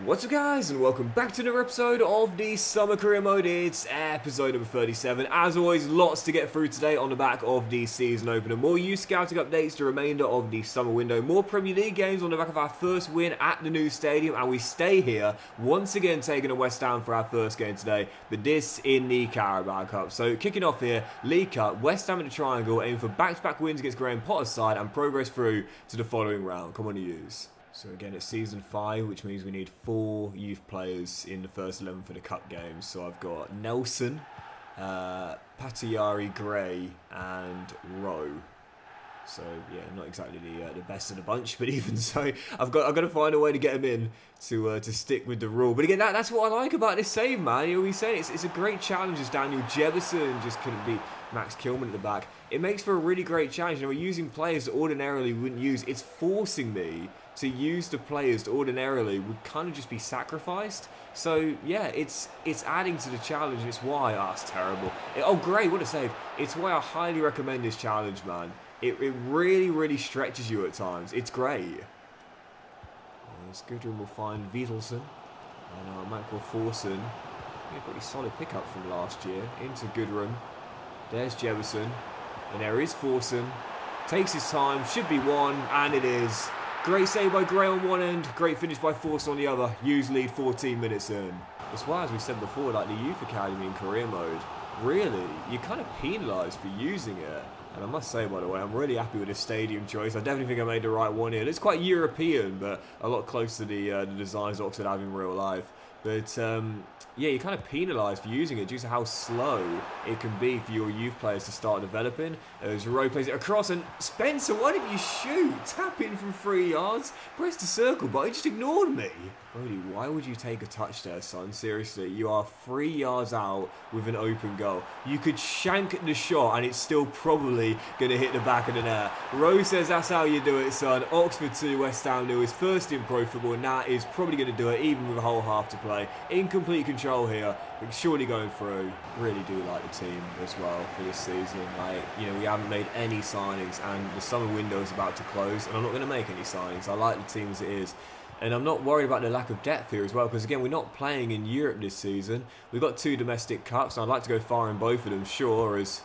What's up guys, and welcome back to another episode of the Summer Career Mode. It's episode number 37. As always, lots to get through today on the back of the season opener. More youth scouting updates, the remainder of the summer window, more Premier League games on the back of our first win at the new stadium, and we stay here once again taking a West Ham for our first game today, but this in the Carabao Cup. So kicking off here, League Cup, West Ham in the triangle, aiming for back-to-back wins against Graham Potter's side and progress through to the following round. Come on, use. So again, it's season 5, which means we need 4 youth players in the first 11 for the cup games. So I've got Nelson, Patayari, Gray, and Rowe. So yeah, not exactly the best of the bunch, but even so, I've got to find a way to get him in to stick with the rule. But again, that's what I like about this save, man. You know, we say it's a great challenge as Daniel Jefferson just couldn't beat Max Kilman at the back. It makes for a really great challenge. You know, we're using players that ordinarily wouldn't use. It's forcing me to use the players that ordinarily would kind of just be sacrificed. So yeah, it's adding to the challenge. It's why it's terrible. Oh great, what a save! It's why I highly recommend this challenge, man. It really stretches you at times. It's great. Goodwin will find Wiedelsen. And Michael Forsen. A pretty solid pickup from last year. Into Goodwin. There's Jefferson. And there is Forsen. Takes his time. Should be one. And it is. Great save by Gray on one end. Great finish by Forsen on the other. Hughes lead 14 minutes in. That's why, as we said before, like the Youth Academy in career mode, really, you're kind of penalised for using it. And I must say, by the way, I'm really happy with this stadium choice. I definitely think I made the right one here. It's quite European, but a lot closer to the designs Oxford have in real life. But yeah, you're kind of penalised for using it due to how slow it can be for your youth players to start developing. As Rowe plays it across, and Spencer, why didn't you shoot? Tap in from 3 yards. Press the circle, but he just ignored me. Brody, why would you take a touch there, son? Seriously, you are 3 yards out with an open goal. You could shank the shot, and it's still probably going to hit the back of the net. Rowe says that's how you do it, son. Oxford 2, West Ham 0 is first in pro football, and that is probably going to do it, even with a whole half to play. In complete control here, but surely going through. Really do like the team as well for this season. Like, you know, we haven't made any signings, and the summer window is about to close, and I'm not going to make any signings. I like the team as it is. And I'm not worried about the lack of depth here as well, because again, we're not playing in Europe this season. We've got 2 domestic cups, and I'd like to go far in both of them, sure, as...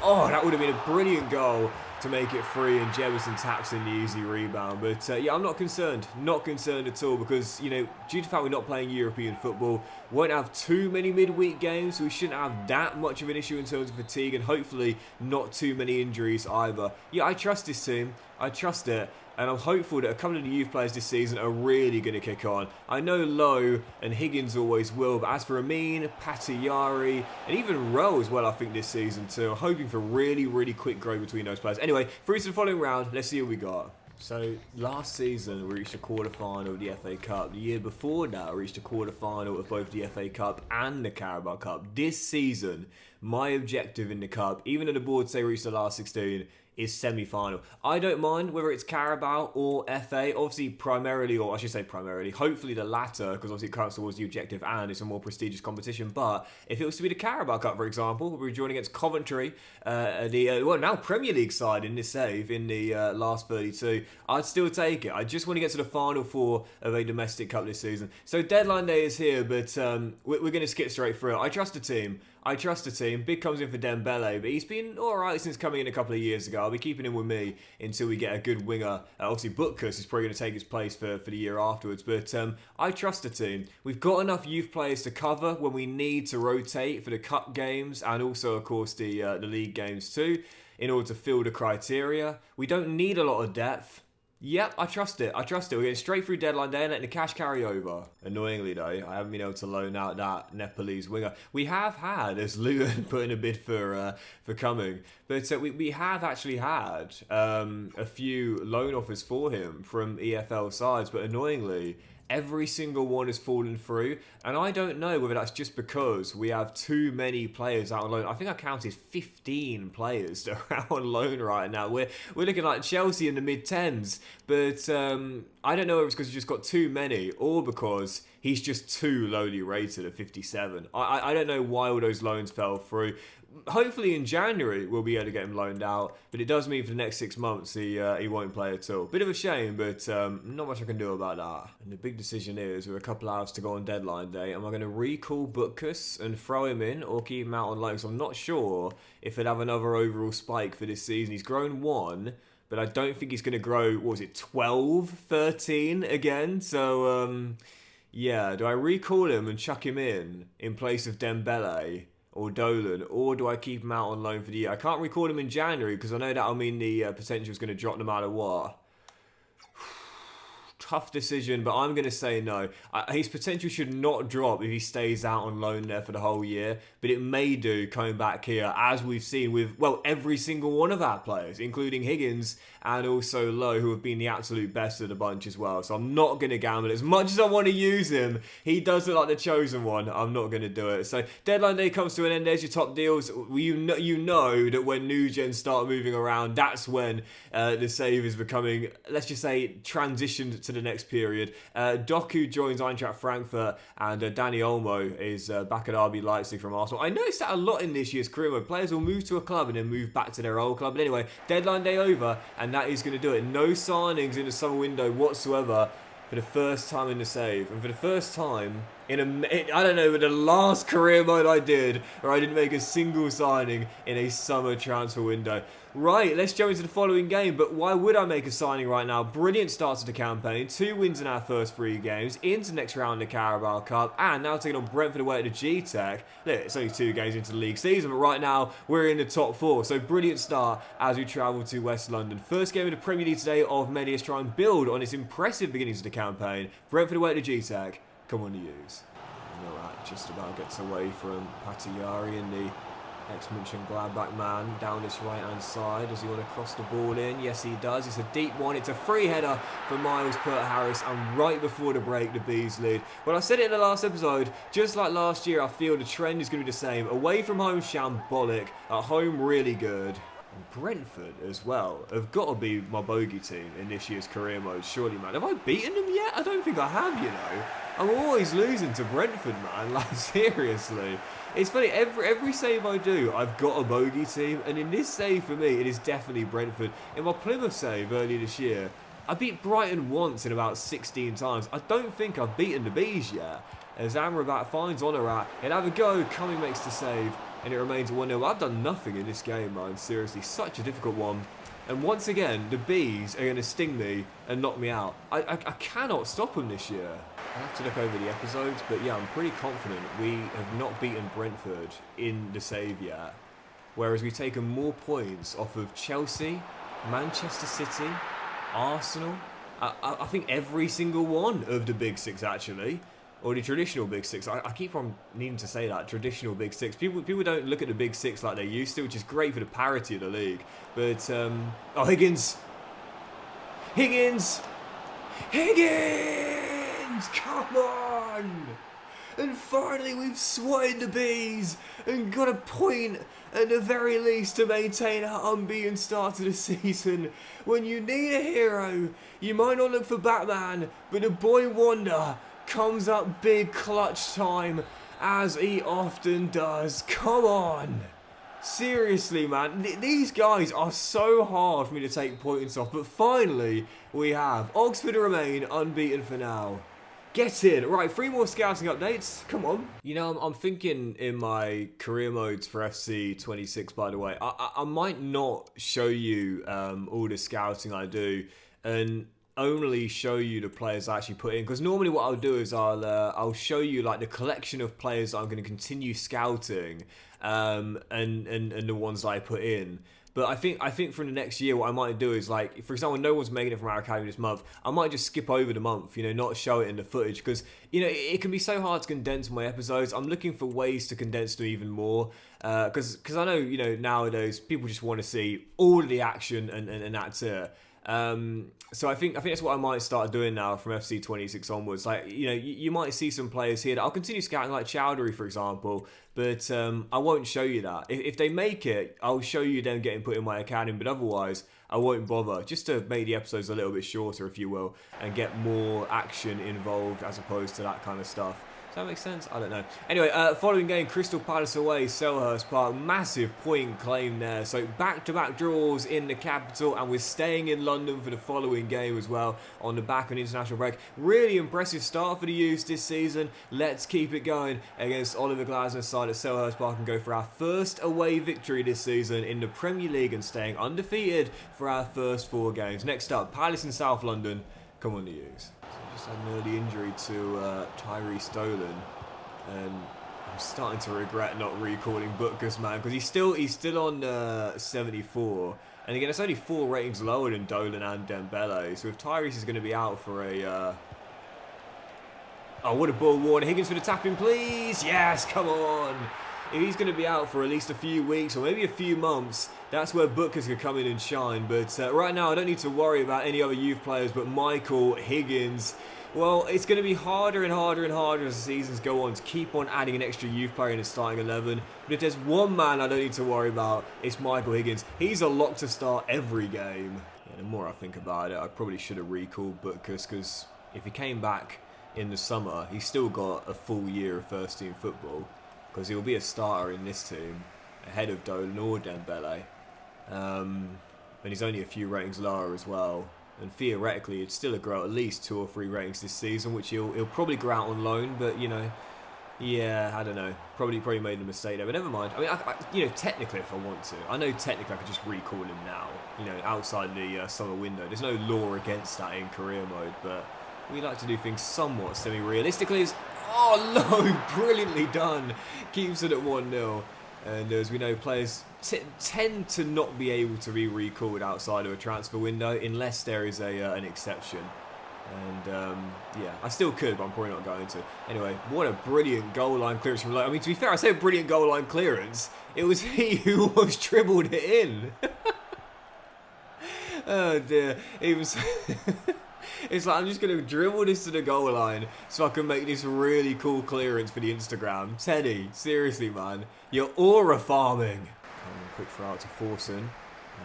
Oh, that would have been a brilliant goal to make it free, and Jefferson taps in the easy rebound. But yeah, I'm not concerned at all, because, you know, due to the fact we're not playing European football, won't have too many midweek games, so we shouldn't have that much of an issue in terms of fatigue, and hopefully not too many injuries either. Yeah, I trust this team. I trust it. And I'm hopeful that a couple of the youth players this season are really going to kick on. I know Lowe and Higgins always will, but as for Amin, Patayari, and even Rowe as well, I think this season too, I'm hoping for really quick growth between those players. Anyway, through to the following round, let's see what we got. So, last season we reached a quarter-final of the FA Cup. The year before that, we reached a quarter-final of both the FA Cup and the Carabao Cup. This season, my objective in the Cup, even though the board say we reached the last 16, is semi-final. I don't mind whether it's Carabao or FA. Obviously, primarily, or I should say primarily, hopefully the latter, because obviously it counts towards the objective and it's a more prestigious competition. But if it was to be the Carabao Cup, for example, we're joining against Coventry, well, now Premier League side in this save in the last 32, I'd still take it. I just want to get to the final 4 of a domestic cup this season. So deadline day is here, but we're going to skip straight through it. I trust the team. Big comes in for Dembele, but he's been alright since coming in a couple of years ago. I'll be keeping him with me until we get a good winger. Obviously, Butkus is probably going to take his place for the year afterwards, but I trust the team. We've got enough youth players to cover when we need to rotate for the cup games, and also, of course, the league games too, in order to fill the criteria. We don't need a lot of depth. Yep, I trust it. We're getting straight through deadline day and letting the cash carry over. Annoyingly, though, I haven't been able to loan out that Nepalese winger. We have had, as Luton put in a bid for coming, but we have actually had a few loan offers for him from EFL sides, but annoyingly, every single one has fallen through, and I don't know whether that's just because we have too many players out on loan. I think I counted 15 players that are out on loan right now. We're looking like Chelsea in the mid-10s, but I don't know if it's because we've just got too many, or because he's just too lowly rated at 57. I don't know why all those loans fell through. hopefully in January we'll be able to get him loaned out, but it does mean for the next 6 months he won't play at all. Bit of a shame, but not much I can do about that. And the big decision is, with a couple hours to go on deadline day, am I going to recall Butkus and throw him in or keep him out on loan? So I'm not sure if he'll have another overall spike for this season. He's grown 1, but I don't think he's going to grow, 12, 13 again? So, yeah, do I recall him and chuck him in place of Dembele or Dolan, or do I keep him out on loan for the year? I can't recall him in January because I know that'll mean the potential is going to drop no matter what. Tough decision, but I'm going to say no. His potential should not drop if he stays out on loan there for the whole year, but it may do coming back here, as we've seen with, well, every single one of our players, including Higgins and also Lowe, who have been the absolute best of the bunch as well. So I'm not going to gamble. As much as I want to use him, he does look like the chosen one. I'm not going to do it. So deadline day comes to an end. There's your top deals. You know that when new gens start moving around, that's when the save is becoming, let's just say, transitioned to the next period. Doku joins Eintracht Frankfurt, and Danny Olmo is back at RB Leipzig from Arsenal. I noticed that a lot in this year's career mode. Players will move to a club and then move back to their old club. But anyway, deadline day over, and that is going to do it. No signings in the summer window whatsoever for the first time in the save. And for the first time I don't know, but the last career mode I did, where I didn't make a single signing in a summer transfer window. Right, let's jump into the following game, but why would I make a signing right now? Brilliant start to the campaign, 2 wins in our first 3 games, into the next round of the Carabao Cup, and now taking on Brentford away at the G-Tech. Look, it's only 2 games into the league season, but right now we're in the top 4, so brilliant start as we travel to West London. First game of the Premier League today of many is try and build on its impressive beginnings of the campaign. Brentford away at the G-Tech. Come on to use. Alright, just about gets away from Patayari and the ex-Mönchengladbach man down this right-hand side. Does he want to cross the ball in? Yes, he does. It's a deep one. It's a free header for Miles Peart-Harris, and right before the break, the Bees lead. Well, I said it in the last episode, just like last year, I feel the trend is going to be the same. Away from home, shambolic. At home, really good. And Brentford as well have got to be my bogey team in this year's career mode, surely, man. Have I beaten them yet? I don't think I have, you know. I'm always losing to Brentford, man. Like, seriously. It's funny, every save I do, I've got a bogey team, and in this save for me, it is definitely Brentford. In my Plymouth save earlier this year, I beat Brighton once in about 16 times. I don't think I've beaten the Bees yet. As Amrabat finds Honorat, he'll have a go, Cumming makes the save, and it remains 1-0. I've done nothing in this game, man. Seriously, such a difficult one. And once again, the Bees are going to sting me and knock me out. I cannot stop them this year. I have to look over the episodes, but yeah, I'm pretty confident we have not beaten Brentford in the save yet. Whereas we've taken more points off of Chelsea, Manchester City, Arsenal. I think every single one of the big 6, actually. Or the traditional big 6. I keep on needing to say that, traditional big 6. People don't look at the big 6 like they used to, which is great for the parity of the league. But, oh, Higgins! Higgins! Come on! And finally we've swatted the Bees and got a point at the very least to maintain our unbeaten start to the season. When you need a hero, you might not look for Batman, but the boy Wonder comes up big clutch time, as he often does. Come on! Seriously, man, these guys are so hard for me to take points off, but finally we have. Oxford remain unbeaten for now. Get in. Right, 3 more scouting updates. Come on. You know, I'm thinking in my career modes for FC 26, by the way, I might not show you all the scouting I do, and only show you the players I actually put in, because normally what I'll do is I'll show you like the collection of players that I'm going to continue scouting, and the ones that I put in. But I think for the next year, what I might do is, like, for example, no one's making it from our academy this month, I might just skip over the month, you know, not show it in the footage, because, you know, it can be so hard to condense my episodes. I'm looking for ways to condense them even more, because I know, you know, nowadays people just want to see all of the action and that's it. So I think that's what I might start doing now from FC 26 onwards. Like, you know, you might see some players here that I'll continue scouting, like Chowdhury, for example, but I won't show you that. If they make it, I'll show you them getting put in my academy, but otherwise I won't bother, just to make the episodes a little bit shorter, if you will, and get more action involved as opposed to that kind of stuff. Does that make sense? I don't know. Anyway, following game, Crystal Palace away, Selhurst Park. Massive point claim there. So back-to-back draws in the capital, and we're staying in London for the following game as well on the back of an international break. Really impressive start for the Youths this season. Let's keep it going against Oliver Glasner's side at Selhurst Park and go for our first away victory this season in the Premier League and staying undefeated for our first 4 games. Next up, Palace in South London. Come on, the Youths. Just had an early injury to Tyrese Dolan, and I'm starting to regret not recalling Butkus, man, because he's still on 74, and again it's only 4 ratings lower than Dolan and Dembele. So if Tyrese is going to be out for a oh, what a ball warn! Higgins for the tapping, please. Yes, come on. If he's going to be out for at least a few weeks or maybe a few months, that's where Butkus could come in and shine. But right now, I don't need to worry about any other youth players but Michael, Higgins. Well, it's going to be harder and harder and harder as the seasons go on to keep on adding an extra youth player in the starting 11. But if there's one man I don't need to worry about, it's Michael Higgins. He's a lock to start every game. Yeah, the more I think about it, I probably should have recalled Butkus, because if he came back in the summer, he's still got a full year of first team football, because he'll be a starter in this team ahead of Dolan or Dembele. And he's only a few ratings lower as well. And theoretically, he'd still grow at least 2 or 3 ratings this season, which he'll probably grow out on loan. But, you know, yeah, I don't know. Probably made a mistake there, but never mind. I mean, you know, technically, if I want to, I know technically I could just recall him now, you know, outside the summer window. There's no law against that in career mode, but we like to do things somewhat semi-realistically. Oh no, brilliantly done. Keeps it at 1-0. And as we know, players tend to not be able to be recalled outside of a transfer window unless there is an exception. And yeah, I still could, but I'm probably not going to. Anyway, what a brilliant goal line clearance from Lowe. I mean, to be fair, I say brilliant goal line clearance. It was he who was dribbled it in. Oh dear, he was. It's like, I'm just going to dribble this to the goal line so I can make this really cool clearance for the Instagram. Teddy, seriously, man. You're aura farming. Quick throw out to Forson.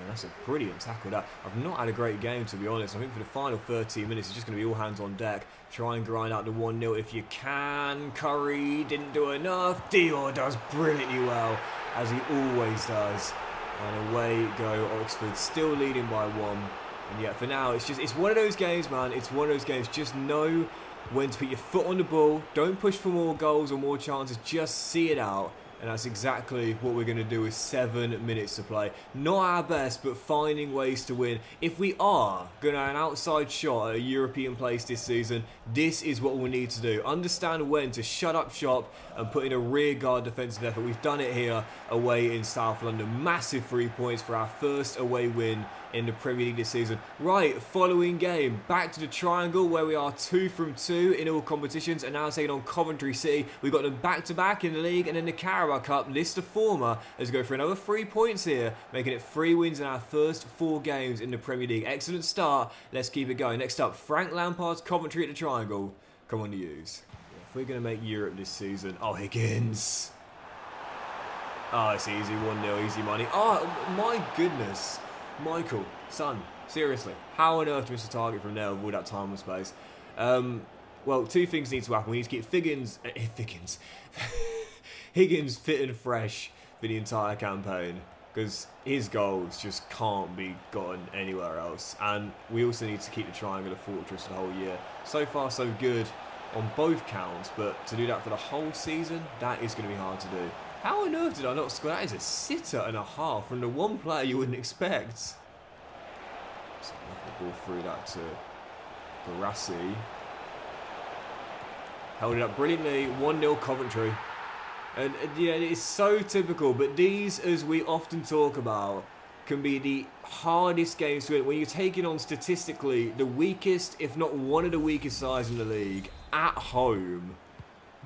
That's a brilliant tackle, that. I've not had a great game, to be honest. I think for the final 13 minutes, it's just going to be all hands on deck. Try and grind out the 1-0 if you can. Curry didn't do enough. Dior does brilliantly well, as he always does. And away go Oxford, still leading by 1. And yeah, for now, it's one of those games, man. It's one of those games. Just know when to put your foot on the ball. Don't push for more goals or more chances. Just see it out. And that's exactly what we're going to do with 7 minutes to play. Not our best, but finding ways to win. If we are going to have an outside shot at a European place this season, this is what we'll need to do. Understand when to shut up shop and put in a rearguard defensive effort. We've done it here away in South London. Massive 3 points for our first away win in the Premier League this season. Right, following game, back to the triangle where we are 2 from 2 in all competitions, and now taking on Coventry City. We've got them back-to-back in the league, and then the Carabao Cup, Leicester former, as we go for another 3 points here, making it 3 wins in our first 4 games in the Premier League. Excellent start. Let's keep it going. Next up, Frank Lampard's Coventry at the triangle. Come on, the U's. If we're going to make Europe this season, oh, Higgins. Oh, it's easy, 1-0, easy money. Oh, my goodness. Michael, son, seriously, how on earth do we miss a target from there with all that time and space? Well, 2 things need to happen. We need to keep Higgins fit and fresh for the entire campaign, because his goals just can't be gotten anywhere else. And we also need to keep the triangle a fortress the whole year. So far, so good on both counts, but to do that for the whole season, that is going to be hard to do. How on earth did I not score? That is a sitter and a half from the one player you wouldn't expect. So the ball through that to Barassi. Held it up brilliantly. 1-0 Coventry. And yeah, it's so typical, but these, as we often talk about, can be the hardest games to win when you're taking on statistically the weakest, if not one of the weakest sides in the league, at home.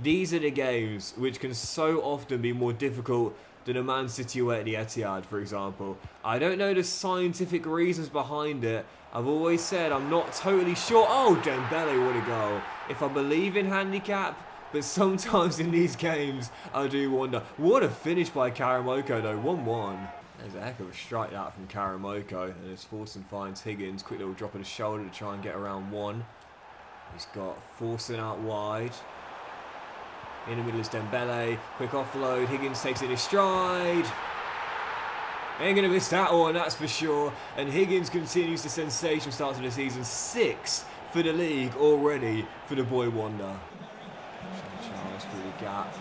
These are the games which can so often be more difficult than a Man City away at the Etihad, for example. I don't know the scientific reasons behind it. I've always said I'm not totally sure. Oh, Dembele, what a goal. If I believe in handicap, but sometimes in these games, I do wonder. What a finish by Karamoko, though. 1-1. There's a heck of a strike out from Karamoko. And as Forson finds Higgins, quick little drop of the shoulder to try and get around 1. He's got Forson out wide. In the middle is Dembele. Quick offload. Higgins takes it in his stride. Ain't going to miss that one, that's for sure. And Higgins continues the sensational start to the season. 6 for the league already for the boy wonder. Charles through the gap.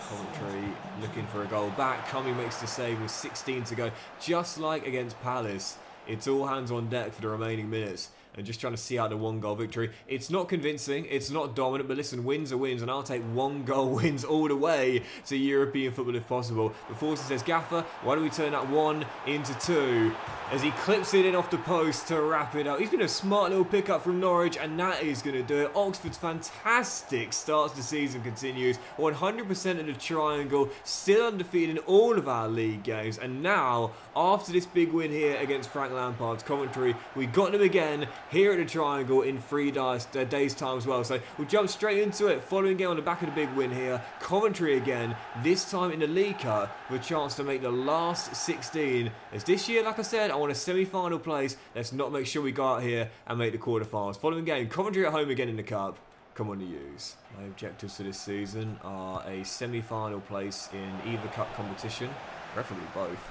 Coventry looking for a goal back. Cumming makes the save with 16 to go. Just like against Palace, it's all hands on deck for the remaining minutes. And just trying to see out the 1-goal victory. It's not convincing, it's not dominant, but listen, wins are wins, and I'll take 1-goal wins all the way to European football if possible. But Forster says, Gaffer, why don't we turn that 1 into 2? As he clips it in off the post to wrap it up. He's been a smart little pickup from Norwich, and that is going to do it. Oxford's fantastic start to the season continues. 100% of the triangle, still undefeated in all of our league games. And now, after this big win here against Frank Lampard's Coventry, we got them again here at the Triangle in 3 days' time as well. So we'll jump straight into it. Following game on the back of the big win here. Coventry again, this time in the League Cup, with a chance to make the last 16. As this year, like I said, I want a semi-final place. Let's not make sure we go out here and make the quarterfinals. Following game, Coventry at home again in the Cup. Come on, the U's. My objectives for this season are a semi-final place in either cup competition, preferably both,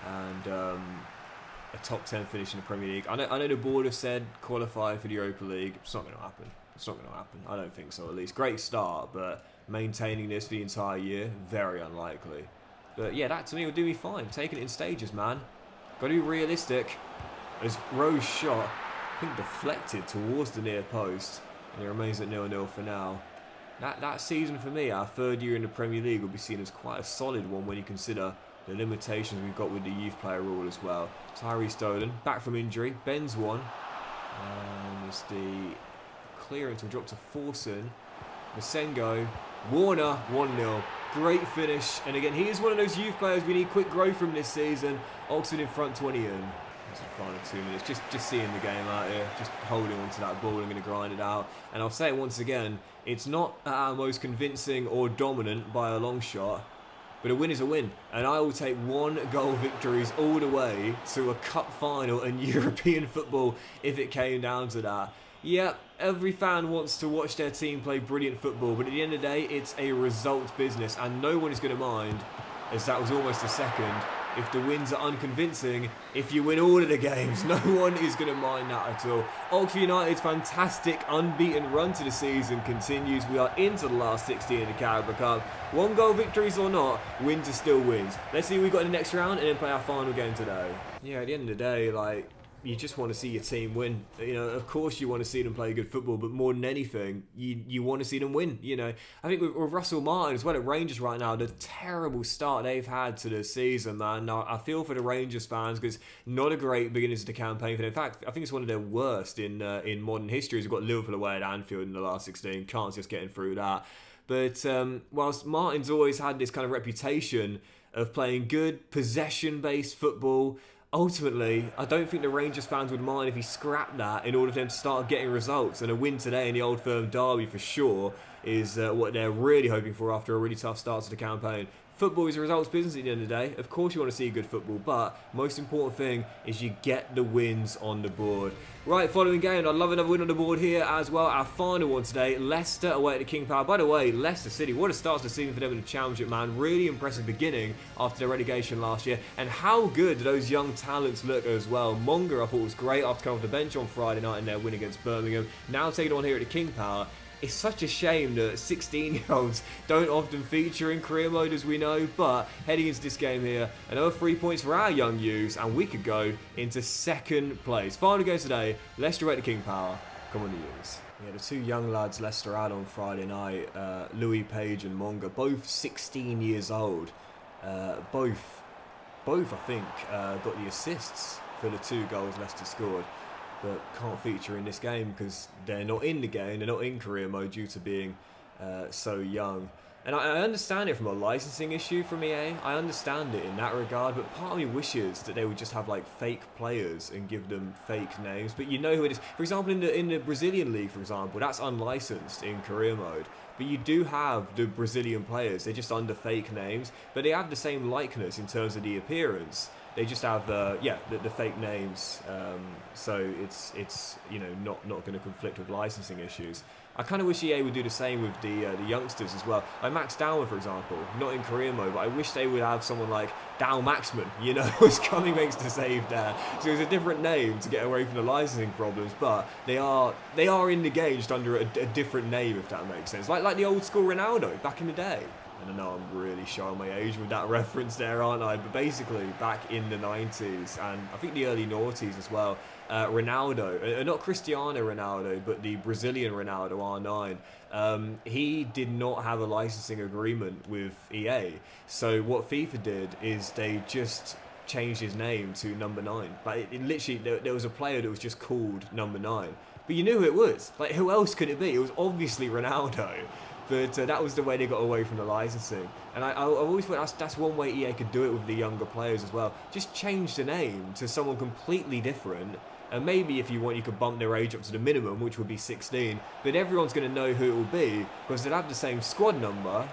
and a top 10 finish in the Premier League. I know the board have said qualify for the Europa League. It's not going to happen. It's not going to happen. I don't think so, at least. Great start, but maintaining this for the entire year, very unlikely. But yeah, that to me will do me fine. Taking it in stages, man. Got to be realistic. As Rowe's shot, I think deflected towards the near post. And it remains at 0-0 for now. That season for me, our 3rd year in the Premier League, will be seen as quite a solid one when you consider the limitations we've got with the youth player rule as well. Tyree Stolen, back from injury, bends one. And as the clearance will drop to Forson. Masengo, Warner, 1-0. Great finish. And again, he is one of those youth players we need quick growth from this season. Oxford in front, 20 in. That's the final 2 minutes. Just seeing the game out here. Just holding on to that ball and going to grind it out. And I'll say it once again, it's not our most convincing or dominant by a long shot. But a win is a win, and I will take 1-goal victories all the way to a cup final and European football if it came down to that. Yeah, every fan wants to watch their team play brilliant football, but at the end of the day, it's a results business, and no one is going to mind, as that was almost a second, if the wins are unconvincing. If you win all of the games, no one is going to mind that at all. Oxford United's fantastic unbeaten run to the season continues. We are into the last 16 in the Carabao Cup. 1-goal victories or not, wins are still wins. Let's see what we've got in the next round and then play our final game today. Yeah, at the end of the day, like, you just want to see your team win. You know, of course you want to see them play good football, but more than anything, you want to see them win. You know, I think with Russel Martin as well at Rangers right now, the terrible start they've had to the season, man. Now, I feel for the Rangers fans because not a great beginning to the campaign for them. In fact, I think it's one of their worst in modern history. We've got Liverpool away at Anfield in the last 16. Can't just getting through that. But whilst Martin's always had this kind of reputation of playing good possession-based football, ultimately, I don't think the Rangers fans would mind if he scrapped that in order for them to start getting results. And a win today in the Old Firm derby for sure is what they're really hoping for after a really tough start to the campaign. Football is a results business at the end of the day. Of course you want to see good football, but most important thing is you get the wins on the board. Right, following game, I'd love another win on the board here as well. Our final one today, Leicester away at the King Power. By the way, Leicester City, what a start to the season for them in the Championship, man. Really impressive beginning after their relegation last year. And how good do those young talents look as well. Monga, I thought, was great after coming off the bench on Friday night in their win against Birmingham. Now taking on here at the King Power. It's such a shame that 16-year-olds don't often feature in career mode, as we know, but heading into this game here, another 3 points for our young youths, and we could go into second place. Final game today, Leicester at the King Power. Come on, the youths. Yeah, the 2 young lads Leicester had on Friday night, Louis Page and Monga, both 16 years old. Both I think, got the assists for the 2 goals Leicester scored, but can't feature in this game because they're not in the game, they're not in career mode due to being so young. And I understand it from a licensing issue from EA, I understand it in that regard, but part of me wishes that they would just have like fake players and give them fake names, but you know who it is. For example, in the Brazilian league, for example, that's unlicensed in career mode, but you do have the Brazilian players, they're just under fake names, but they have the same likeness in terms of the appearance. They just have the fake names, so it's you know not going to conflict with licensing issues. I kind of wish EA would do the same with the youngsters as well. Like Max Downer, for example, not in career mode, but I wish they would have someone like Dow Maxman, you know, who's coming makes the save there. So it's a different name to get away from the licensing problems, but they are in the game just under a different name, if that makes sense. Like the old school Ronaldo back in the day. And I know I'm really showing my age with that reference there, aren't I? But basically, back in the 90s, and I think the early noughties as well, Ronaldo, not Cristiano Ronaldo, but the Brazilian Ronaldo R9, he did not have a licensing agreement with EA. So what FIFA did is they just changed his name to number 9. Like, it literally, there was a player that was just called number 9. But you knew who it was. Like, who else could it be? It was obviously Ronaldo. But that was the way they got away from the licensing. And I always thought that's one way EA could do it with the younger players as well. Just change the name to someone completely different. And maybe if you want, you could bump their age up to the minimum, which would be 16. But everyone's going to know who it will be because they'll have the same squad number.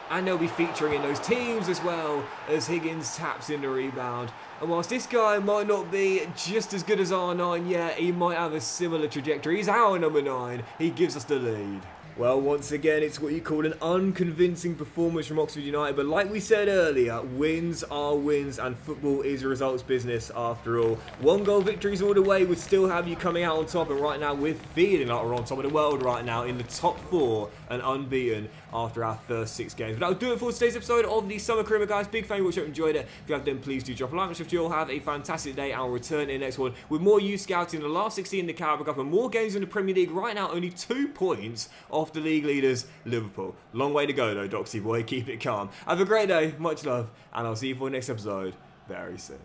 And they'll be featuring in those teams as well as Higgins taps in the rebound. And whilst this guy might not be just as good as R9 yet, he might have a similar trajectory. He's our number 9. He gives us the lead. Well, once again, it's what you call an unconvincing performance from Oxford United. But like we said earlier, wins are wins and football is a results business after all. 1-goal victories all the way would still have you coming out on top. And right now, we're feeling like we're on top of the world right now in the top 4 and unbeaten after our first 6 games. But that'll do it for today's episode of the Summer Career, guys. Big fan of what you enjoyed it. If you have, then please do drop a like. If you all have a fantastic day, I'll return in the next one with more youth scouting, the last 16 in the Carabao Cup, and more games in the Premier League. Right now, only 2 points off the league leaders, Liverpool. Long way to go though, Doxy boy. Keep it calm. Have a great day. Much love, and I'll see you for the next episode very soon.